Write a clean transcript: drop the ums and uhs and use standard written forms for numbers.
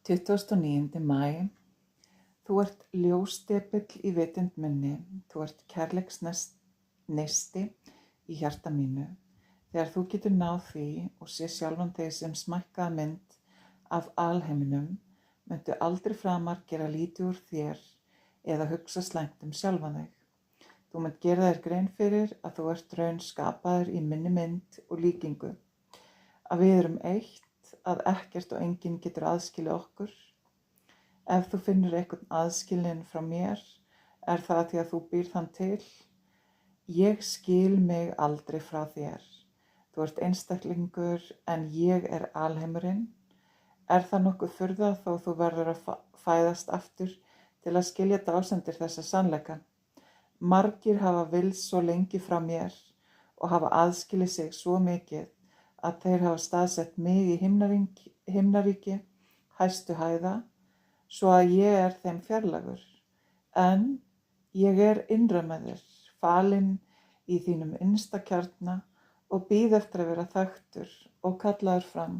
29. maí. Þú ert ljósdepill í vitund minni, þú ert kærleiksneisti í hjarta mínu. Þegar þú getur náð því og sé sjálfan þig sem smækkaða mynd af alheiminum, muntu aldrei framar gera lítið úr þér eða hugsa slæmt um sjálfan þig. Þú munt gera þér grein fyrir að þú ert raun skapaður í minni mynd og líkingu, að við erum eitt, að ekkert og enginn getur aðskilið okkur. Ef þú finnur einhvern aðskilinn frá mér, er það því að þú býrð hann til. Ég skil mig aldrei frá þér. Þú ert einstaklingur en ég er alheimurinn. Er það nokkuð furða þó þú verður að fæðast aftur til að skilja dásemdir þessa sannleika? Margir hafa villst svo lengi frá mér og hafa aðskilið sig svo mikið að þeir hafa staðsett mig í himnaríki hæstu hæða, svo að ég er þeim fjarlægur. En ég er innra með þér, falinn í þínum innsta kjarna og bíð eftir að vera þekktur og kallaður fram.